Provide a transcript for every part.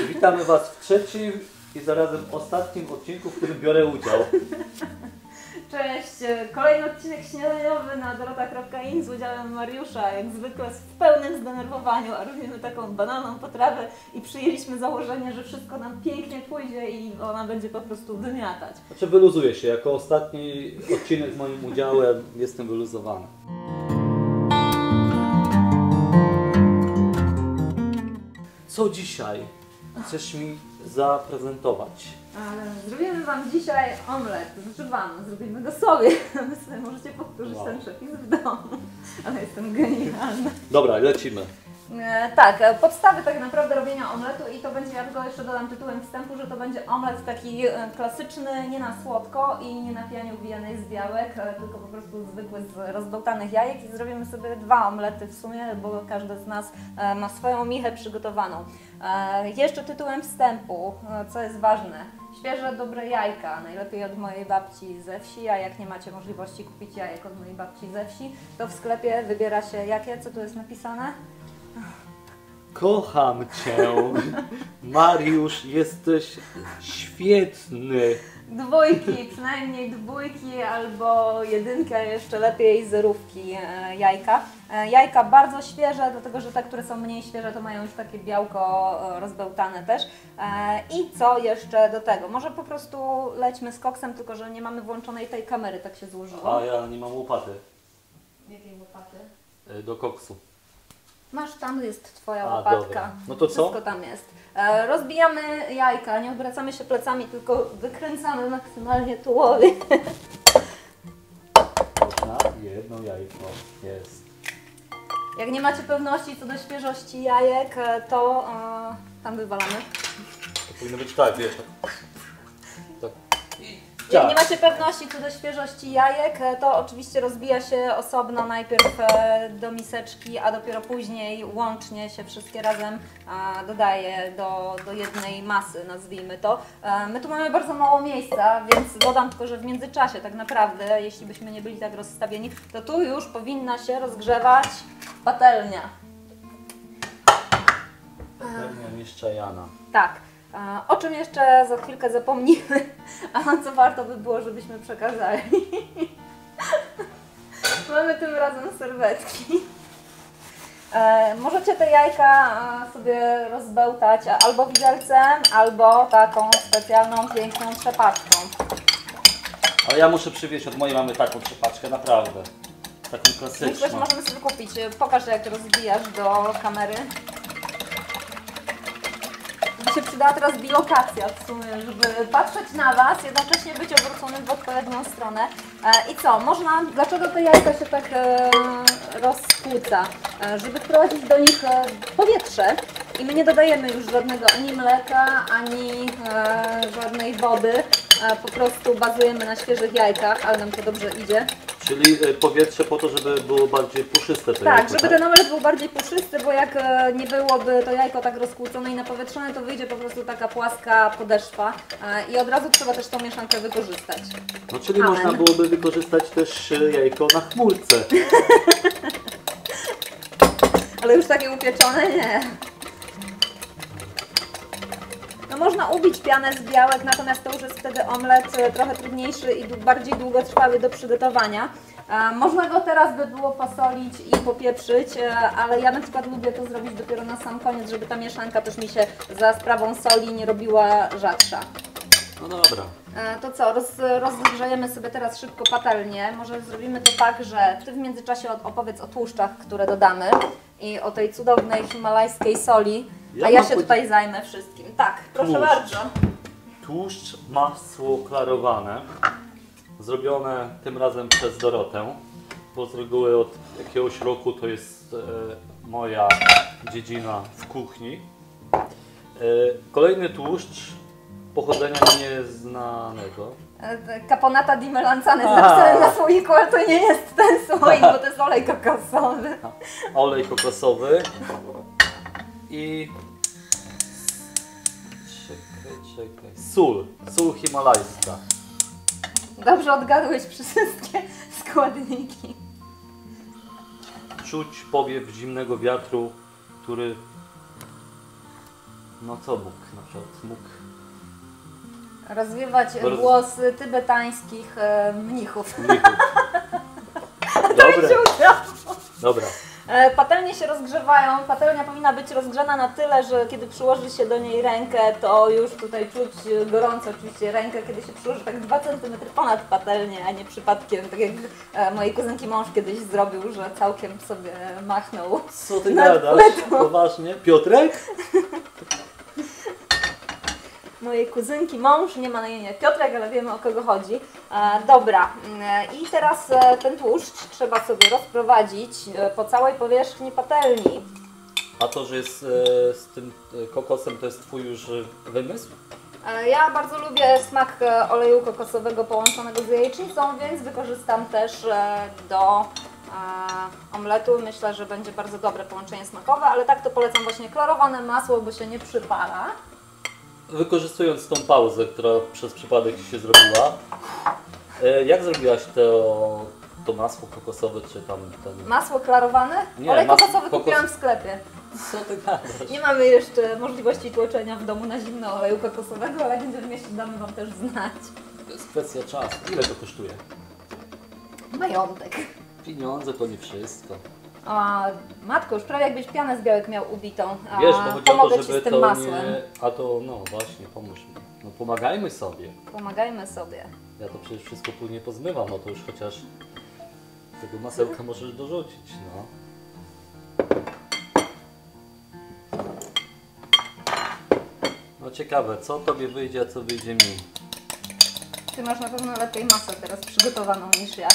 Witamy Was w trzecim i zarazem ostatnim odcinku, w którym biorę udział. Cześć! Kolejny odcinek śniadaniowy na dorota.in z udziałem Mariusza, jak zwykle w pełnym zdenerwowaniu, a robimy taką banalną potrawę i przyjęliśmy założenie, że wszystko nam pięknie pójdzie i ona będzie po prostu wymiatać. Znaczy wyluzuję się, jako ostatni odcinek z moim udziałem jestem wyluzowany. Co dzisiaj chcesz mi zaprezentować? Ale zrobimy Wam dzisiaj omlet, znaczy Wam, zrobimy go sobie. Wy sobie możecie powtórzyć ten przepis w domu, ale jestem genialna. Dobra, lecimy. Tak, podstawy tak naprawdę robienia omletu i to będzie, ja tylko jeszcze dodam tytułem wstępu, że to będzie omlet taki klasyczny, nie na słodko i nie na pianie uwijanej z białek, tylko po prostu zwykły z rozbełtanych jajek i zrobimy sobie dwa omlety w sumie, bo każdy z nas ma swoją michę przygotowaną. Jeszcze tytułem wstępu, co jest ważne, świeże, dobre jajka, najlepiej od mojej babci ze wsi, a jak nie macie możliwości kupić jajek od mojej babci ze wsi, to w sklepie wybiera się jakie, co tu jest napisane? Kocham Cię, Mariusz, jesteś świetny. Dwójki, przynajmniej dwójki albo jedynki, a jeszcze lepiej zerówki jajka. Jajka bardzo świeże, dlatego że te, które są mniej świeże, to mają już takie białko rozbełtane też. I co jeszcze do tego? Może po prostu lećmy z koksem, tylko że nie mamy włączonej tej kamery, tak się złożyło. A ja nie mam łopaty. Jakiej łopaty? Do koksu. Masz, tam jest Twoja łopatka. Dobra. No to co? Wszystko tam jest. Rozbijamy jajka, nie odwracamy się plecami, tylko wykręcamy maksymalnie tułowie. Na jedno jajko jest. Jak nie macie pewności co do świeżości jajek, to tam wywalamy. To powinno być tak, wiesz. Tak. Jak nie macie pewności co do świeżości jajek, to oczywiście rozbija się osobno najpierw do miseczki, a dopiero później łącznie się wszystkie razem dodaje do jednej masy, nazwijmy to. My tu mamy bardzo mało miejsca, więc dodam tylko, że w międzyczasie tak naprawdę, jeśli byśmy nie byli tak rozstawieni, to tu już powinna się rozgrzewać patelnia. Patelnia mistrza Jana. Tak. O czym jeszcze za chwilkę zapomnimy, a co warto by było, żebyśmy przekazali. Mamy tym razem serwetki. Możecie te jajka sobie rozbełtać albo widelcem, albo taką specjalną, piękną trzepaczką. Ale ja muszę przywieźć od mojej mamy taką trzepaczkę, naprawdę. Taką klasyczną. Myślę, że możemy sobie kupić. Pokaż, jak rozbijasz do kamery. By się przydała teraz bilokacja w sumie, żeby patrzeć na Was, jednocześnie być obróconym w odpowiednią stronę. I co? Można, dlaczego te jajka się tak rozkłóca? Żeby wprowadzić do nich powietrze i my nie dodajemy już żadnego ani mleka, ani żadnej wody. Po prostu bazujemy na świeżych jajkach, ale nam to dobrze idzie. Czyli powietrze po to, żeby było bardziej puszyste to tak, jajko, żeby ten omlet był bardziej puszysty, bo jak nie byłoby to jajko tak rozkłócone i napowietrzone, to wyjdzie po prostu taka płaska podeszwa i od razu trzeba też tą mieszankę wykorzystać. No czyli można byłoby wykorzystać też jajko na chmurce. Ale już takie upieczone nie. No można ubić pianę z białek, natomiast to już jest wtedy omlet trochę trudniejszy i bardziej długotrwały do przygotowania. Można go teraz by było posolić i popieprzyć, ale ja na przykład lubię to zrobić dopiero na sam koniec, żeby ta mieszanka też mi się za sprawą soli nie robiła rzadsza. No dobra. To co, rozgrzejemy sobie teraz szybko patelnię. Może zrobimy to tak, że Ty w międzyczasie opowiedz o tłuszczach, które dodamy i o tej cudownej himalajskiej soli, a ja się tutaj zajmę wszystkim. Tak, proszę bardzo. Tłuszcz, masło klarowane, zrobione tym razem przez Dorotę, bo z reguły od jakiegoś roku to jest moja dziedzina w kuchni. Kolejny tłuszcz pochodzenia nieznanego. Caponata di melanzane jest napisane na słoiku, ale to nie jest ten słoik, bo to jest olej kokosowy. Olej kokosowy i czekaj. Sól himalajska. Dobrze odgadłeś wszystkie składniki. Czuć powiew zimnego wiatru, który No co mógł? Na przykład mógł... Rozwiewać głosy tybetańskich mnichów. Dobre. Dobra. Patelnie się rozgrzewają. Patelnia powinna być rozgrzana na tyle, że kiedy przyłoży się do niej rękę, to już tutaj czuć gorąco oczywiście rękę, kiedy się przyłoży tak 2 cm ponad patelnię, a nie przypadkiem, tak jak mojej kuzynki mąż kiedyś zrobił, że całkiem sobie machnął. Co ty gadasz? Poważnie? Piotrek? Mojej kuzynki mąż, nie ma na imię Piotrek, ale wiemy, o kogo chodzi. Dobra, i teraz ten tłuszcz trzeba sobie rozprowadzić po całej powierzchni patelni. A to, że jest z tym kokosem, to jest twój już wymysł? Ja bardzo lubię smak oleju kokosowego połączonego z jajecznicą, więc wykorzystam też do omletu. Myślę, że będzie bardzo dobre połączenie smakowe, ale tak to polecam właśnie klarowane masło, bo się nie przypala. Wykorzystując tą pauzę, która przez przypadek się zrobiła, jak zrobiłaś to masło kokosowe, czy tam ten... Masło klarowane? Nie, Olej masło kokosowy kupiłam w sklepie. Co ty gadasz? Nie mamy jeszcze możliwości tłoczenia w domu na zimno oleju kokosowego, ale jak będziemy mieć, damy Wam też znać. To jest kwestia czasu. Ile to kosztuje? Majątek. Pieniądze to nie wszystko. Matko, już prawie jakbyś pianę z białek miał ubitą. Wiesz, bo chodzi o pomogę to, Ci żeby z tym to masłem. nie... A to, no właśnie, pomóż mi. No pomagajmy sobie. Pomagajmy sobie. Ja to przecież wszystko później pozmywam, no to już chociaż tego masełka możesz dorzucić, no. No ciekawe, co tobie wyjdzie, a co wyjdzie mi. Ty masz na pewno lepiej masę teraz przygotowaną niż ja.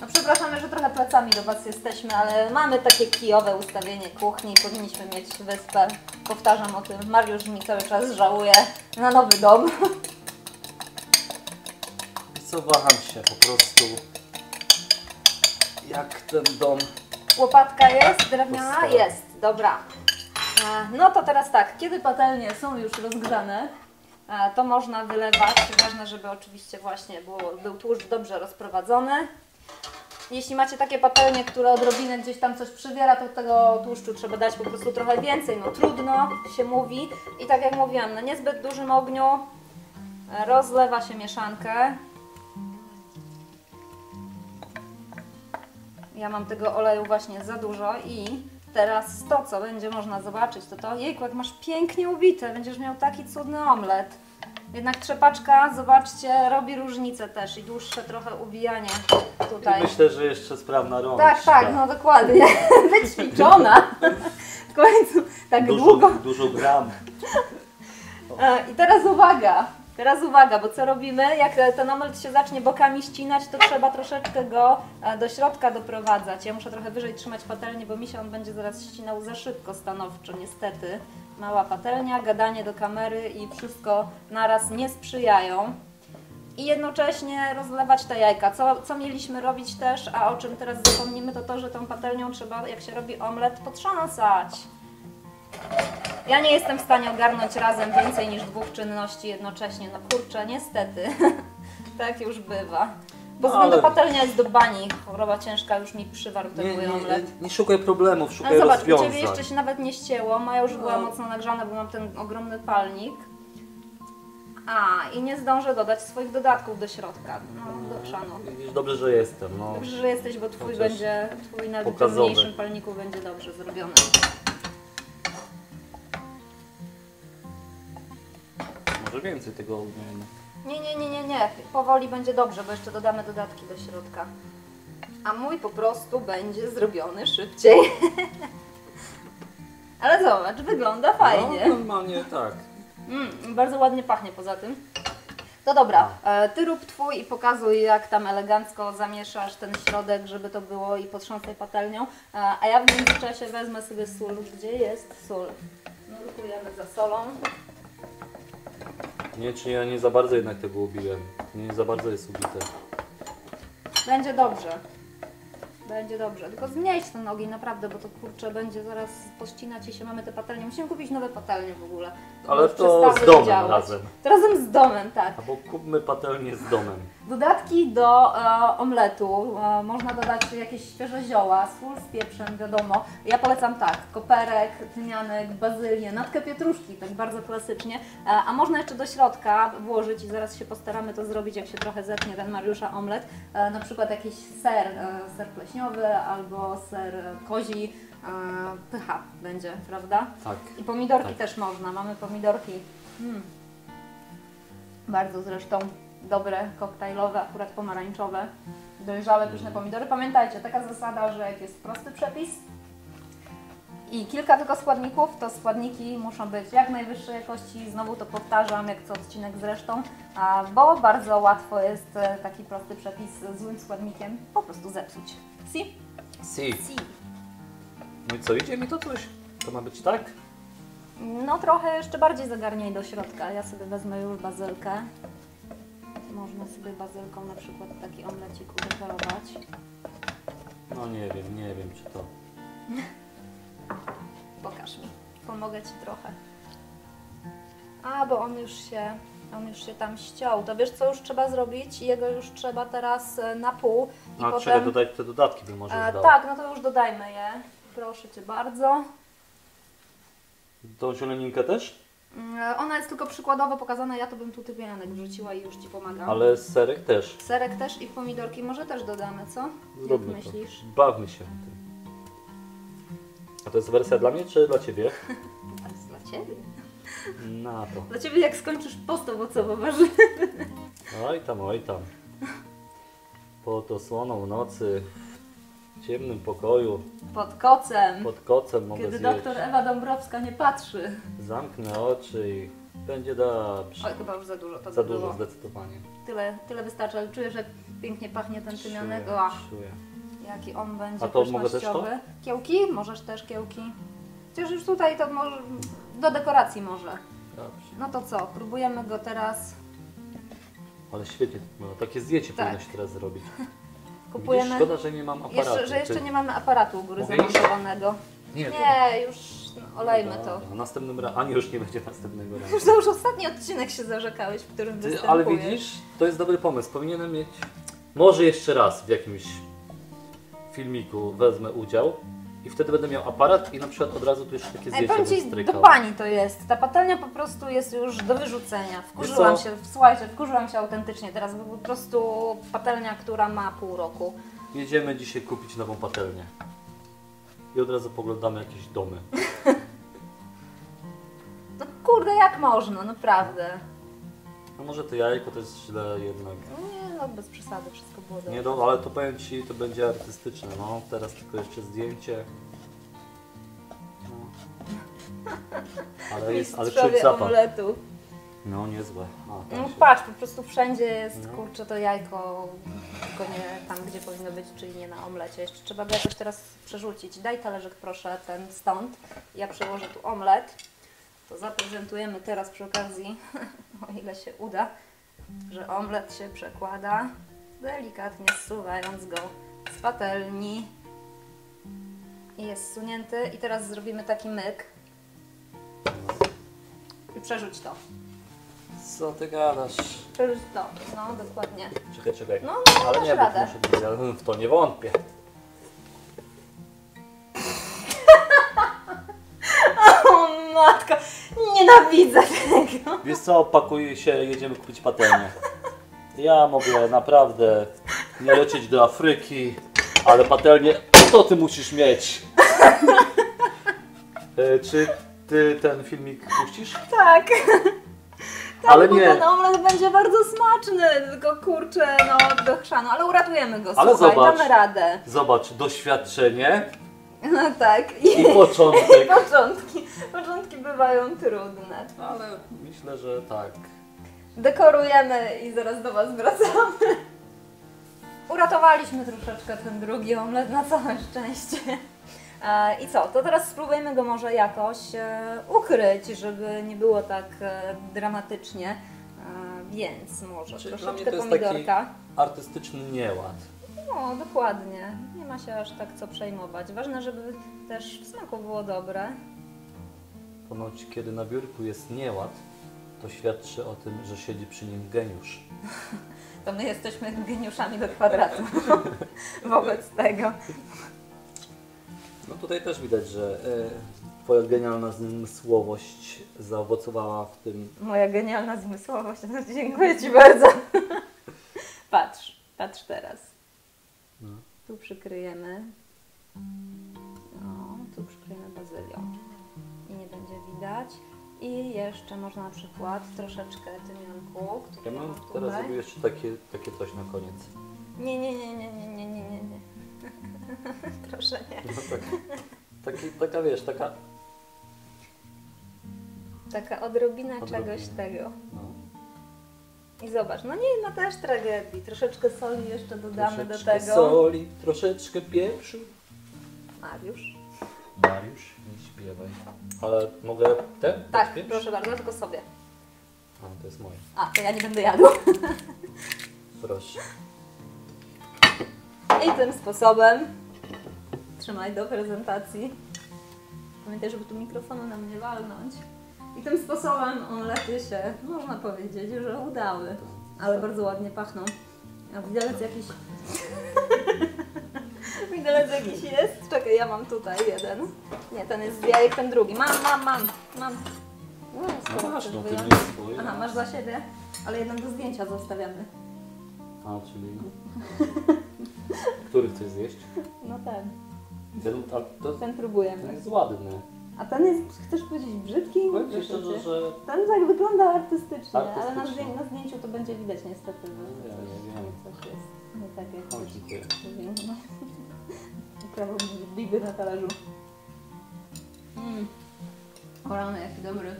No przepraszamy, że trochę plecami do Was jesteśmy, ale mamy takie kijowe ustawienie kuchni, powinniśmy mieć wyspę. Powtarzam o tym, Mariusz mi cały czas żałuje na nowy dom. I co, waham się po prostu, jak ten dom... Łopatka jest drewniana? Postaram. Jest, dobra. No to teraz tak, kiedy patelnie są już rozgrzane, to można wylewać. Ważne, żeby oczywiście właśnie był tłuszcz dobrze rozprowadzony. Jeśli macie takie patelnie, które odrobinę gdzieś tam coś przybiera, to tego tłuszczu trzeba dać po prostu trochę więcej. No trudno się mówi. I tak jak mówiłam, na niezbyt dużym ogniu rozlewa się mieszankę. Ja mam tego oleju właśnie za dużo i teraz to, co będzie można zobaczyć, to jejku, jak masz pięknie ubite, będziesz miał taki cudny omlet. Jednak trzepaczka, zobaczcie, robi różnicę też i dłuższe trochę uwijanie tutaj. I myślę, że jeszcze sprawna rączka. Tak, no dokładnie. Wyćwiczona. W końcu tak długo. Dużo gram. I teraz uwaga, bo co robimy? Jak ten omlet się zacznie bokami ścinać, to trzeba troszeczkę go do środka doprowadzać. Ja muszę trochę wyżej trzymać patelnię, bo mi się on będzie zaraz ścinał za szybko, stanowczo, niestety. Mała patelnia, gadanie do kamery i wszystko naraz nie sprzyjają. I jednocześnie rozlewać te jajka. Co mieliśmy robić też, a o czym teraz zapomnimy, to, że tą patelnią trzeba, jak się robi omlet, potrząsać. Ja nie jestem w stanie ogarnąć razem więcej niż 2 czynności jednocześnie. No kurczę, niestety. Tak już bywa. Bo względu patelnia jest do bani. Choroba ciężka już mi przywarł ten mój omlet. Nie szukaj problemów, szukaj Ale zobacz, u rozwiązań. Ciebie jeszcze się nawet nie ścięło. Moja już była mocno nagrzana, bo mam ten ogromny palnik. I nie zdążę dodać swoich dodatków do środka. No, do chrzanu. Widzisz, dobrze, że jestem. No. Dobrze, że jesteś, bo Twój na tym pokazowy. mniejszym palniku będzie dobrze zrobiony. Może więcej tego umiemy. Nie. Powoli będzie dobrze, bo jeszcze dodamy dodatki do środka. A mój po prostu będzie zrobiony szybciej. Ale zobacz, wygląda fajnie. No, normalnie tak. Bardzo ładnie pachnie poza tym. To dobra, Ty rób Twój i pokazuj, jak tam elegancko zamieszasz ten środek, żeby to było i potrząsaj patelnią. A ja w międzyczasie wezmę sobie sól. Gdzie jest sól? Nurkujemy za solą. Nie, czy ja nie za bardzo jednak tego ubiłem. Nie za bardzo jest ubite. Będzie dobrze. Będzie dobrze. Tylko zmniejsz te nogi naprawdę, bo to kurczę będzie zaraz pościnać i się mamy te patelnie. Musimy kupić nowe patelnie w ogóle. Ale Już to z przestały domem działać. razem. To razem z domem, tak. Albo kupmy patelnię z domem. Dodatki do omletu. Można dodać jakieś świeże zioła, sól z pieprzem, wiadomo. Ja polecam tak, koperek, tymianek, bazylię, natkę pietruszki, tak bardzo klasycznie. A można jeszcze do środka włożyć i zaraz się postaramy to zrobić, jak się trochę zetnie ten Mariusza omlet. Na przykład jakiś ser pleśniowy albo ser kozi. Pycha będzie, prawda? Tak. I pomidorki Tak. też można. Mamy pomidorki. Bardzo zresztą dobre, koktajlowe, akurat pomarańczowe, dojrzałe, pyszne pomidory. Pamiętajcie, taka zasada, że jak jest prosty przepis i kilka tylko składników, to składniki muszą być jak najwyższej jakości. Znowu to powtarzam, jak co odcinek zresztą, bo bardzo łatwo jest taki prosty przepis z złym składnikiem po prostu zepsuć. Si? Si. Si. No i co, idzie mi to coś? To ma być tak? No trochę jeszcze bardziej zagarniaj do środka. Ja sobie wezmę już bazylkę. Można sobie bazylką na przykład taki omlecik udekorować. No nie wiem czy to... Pokaż mi. Pomogę Ci trochę. A, bo on już się tam ściął. To wiesz co już trzeba zrobić? Jego już trzeba teraz na pół. I A potem... czekaj, dodać te dodatki bym może dał. Tak, no to już dodajmy je. Proszę Cię bardzo. Tą zieleninkę też? Ona jest tylko przykładowo pokazana, ja to bym tu tymianek wrzuciła i już Ci pomagam. Ale serek też. Serek też i pomidorki może też dodamy, co? Zróbmy Jak myślisz? to. Bawmy się tym. A to jest wersja dla mnie czy dla Ciebie? To jest dla Ciebie. Na to. Dla Ciebie jak skończysz post owocowo-warzywy. Oj tam. Pod osłoną nocy, w ciemnym pokoju, Pod kocem. pod kocem mogę Kiedy zjeść. doktor Ewa Dąbrowska nie patrzy. Zamknę oczy i będzie dobrze. Oj, chyba już za dużo to Za by dużo było. zdecydowanie. Tyle wystarczy, ale czujesz, jak pięknie pachnie ten tymianek. Czuję, O, czuję. jaki on będzie A to mogę też pysznościowy. Kiełki? Możesz też kiełki. Chociaż już tutaj to może do dekoracji może. Dobrze. No to co, próbujemy go teraz. Ale świetnie, no, takie zdjęcie Tak. powinno się teraz zrobić. Kupujemy. Widzisz, szkoda, że nie mam aparatu. Że jeszcze Ty- nie mamy aparatu u góry Mówisz? zamontowanego. Nie, to... Nie, już olejmy to. Dobra, następnym razem. A nie, już nie będzie następnego razu. To już ostatni odcinek się zarzekałeś, w którym Ty, występujesz. ale widzisz, to jest dobry pomysł. Powinienem mieć. Może jeszcze raz w jakimś filmiku wezmę udział i wtedy będę miał aparat i na przykład od razu tu jeszcze takie Ej, zdjęcie powiem bym Ci, strykał. do pani to jest. Ta patelnia po prostu jest już do wyrzucenia. Wkurzyłam Wiesz co? się, słuchajcie, wkurzyłam się autentycznie teraz, bo po prostu patelnia, która ma pół roku. Jedziemy dzisiaj kupić nową patelnię. I od razu poglądamy jakieś domy. No kurde, jak można, naprawdę. No może to jajko to jest źle jednak. Nie, no bez przesady, wszystko było dobrze. Nie, no, ale to powiem Ci, to będzie artystyczne. No, teraz tylko jeszcze zdjęcie. No. Ale czuć Mistrzowie zapach. omletu. No, niezłe. A, tam No się... patrz, po prostu wszędzie jest, No. kurczę, to jajko, tylko nie tam, gdzie powinno być, czyli nie na omlecie. Jeszcze trzeba go jakoś teraz przerzucić. Daj talerzyk proszę, ten stąd. Ja przełożę tu omlet. To zaprezentujemy teraz przy okazji, o ile się uda, że omlet się przekłada, delikatnie zsuwając go z patelni. I jest zsunięty. I teraz zrobimy taki myk. I przerzuć to. Co ty gadasz? Przerzuć to. No, dokładnie. Czekaj. No, Ale dasz nie, radę. muszę, ja w to nie wątpię. O matko, nienawidzę tego. Wiesz co, pakuj się, jedziemy kupić patelnię. Ja mogę naprawdę nie lecieć do Afryki, ale patelnię to ty musisz mieć. Czy ty ten filmik puścisz? Tak. Ale Bo nie. ten omlet będzie bardzo smaczny, tylko kurczę, no do chrzanu, ale uratujemy go, Ale słuchaj, zobacz. damy radę. Zobacz, doświadczenie No tak. i początek. Początki bywają trudne. Ale myślę, że tak. Dekorujemy i zaraz do Was wracamy. Uratowaliśmy troszeczkę ten drugi omlet, na całe szczęście. I co, to teraz spróbujemy go może jakoś ukryć, żeby nie było tak dramatycznie, więc może Czyli dla troszeczkę mnie to jest taki pomidorka. artystyczny nieład. No, dokładnie. Nie ma się aż tak co przejmować. Ważne, żeby też w smaku było dobre. Ponoć kiedy na biurku jest nieład, to świadczy o tym, że siedzi przy nim geniusz. To my jesteśmy geniuszami do kwadratu wobec tego. No tutaj też widać, że Twoja genialna zmysłowość zaowocowała w tym. Moja genialna zmysłowość. No, dziękuję Ci bardzo. Patrz teraz. No. Tu przykryjemy. No, tu przykryjemy bazylią. I nie będzie widać. I jeszcze można na przykład troszeczkę tymionku, Ja który mam mam teraz tutaj. zrobię jeszcze takie coś na koniec. Nie. Proszę nie. No taka wiesz, taka. Taka odrobina Odrobina. czegoś tego. No, I zobacz, no nie ma też tragedii. Troszeczkę soli jeszcze dodamy do troszeczkę tego. soli, troszeczkę pieprzu. Mariusz. Mariusz, nie śpiewaj. Ale mogę te? Tak, pieprz? proszę bardzo, tylko sobie. A, to jest moje. A, to ja nie będę jadła. Proszę. I tym sposobem trzymaj do prezentacji. Pamiętaj, żeby tu mikrofonu nam nie walnąć. I tym sposobem omlety się, można powiedzieć, że udały. Ale bardzo ładnie pachną. A widelec jakiś... widelec jakiś jest? Czekaj, ja mam tutaj jeden. Nie, ten jest jak ten drugi. Mam. No, skoro No masz, chcesz no ty wyjąć. nie jest twój. Aha, masz dla siebie? Ale jeden do zdjęcia zostawiamy. A, czyli... Który chcesz zjeść? No ten. To Ten próbujemy. jest ładny. A ten jest, chcesz powiedzieć, brzydki? Powiem Ci szczerze, że... Ten tak wygląda artystycznie, ale na, Artystycznie. na zdjęciu to będzie widać niestety, że Ja coś, nie wiem. coś jest nie tak jak O, coś dziękuję. powinno. Prawo biby na talerzu. Orany, jaki dobry.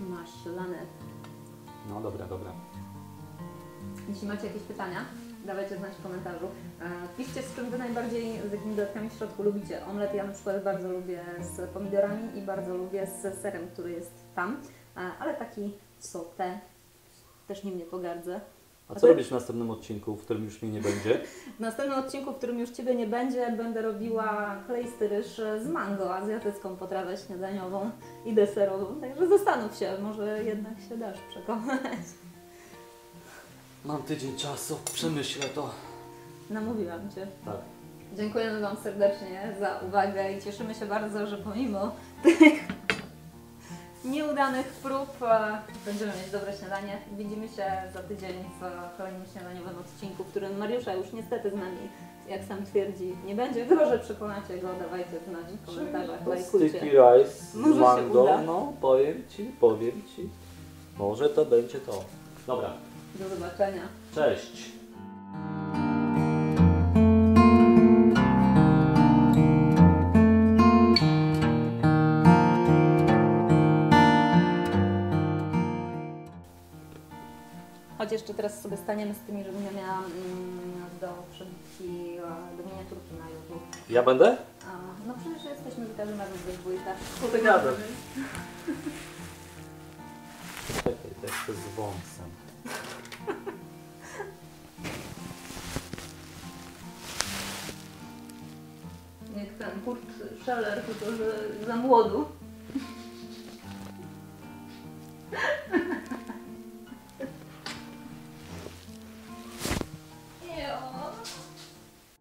Maślane. No dobra. Jeśli macie jakieś pytania, dawajcie znać w komentarzu. Piszcie, z czym Wy najbardziej, z jakimi dodatkami w środku lubicie. Omlet ja na przykład bardzo lubię z pomidorami i bardzo lubię z serem, który jest tam. Ale taki sauté też nim nie pogardzę. A co robisz w następnym odcinku, w którym już mnie nie będzie? W następnym odcinku, w którym już Ciebie nie będzie, będę robiła kleisty ryż z mango, azjatycką potrawę śniadaniową i deserową. Także zastanów się, może jednak się dasz przekonać. Mam tydzień czasu, przemyślę to. Namówiłam Cię. Tak. Dziękujemy Wam serdecznie za uwagę i cieszymy się bardzo, że pomimo tych nieudanych prób będziemy mieć dobre śniadanie. Widzimy się za tydzień w kolejnym śniadaniowym odcinku, w którym Mariusza już niestety z nami, jak sam twierdzi, nie będzie. Chyba że przekonacie go, dawajcie znać w komentarzach, lajkujcie. Sticky rice z Może się mango, uda. no powiem Ci. Może to będzie to. Dobra, Do zobaczenia. cześć. Chodź jeszcze teraz sobie staniemy z tymi, żebym ja miała do przebitki, do miniaturki na YouTube. Ja będę? No przecież jesteśmy w każdym razie we dwójkę. Co ty gadasz? Czekaj, to jeszcze z wąsem. Jak ten Kurt Scheller, tylko że za młodu.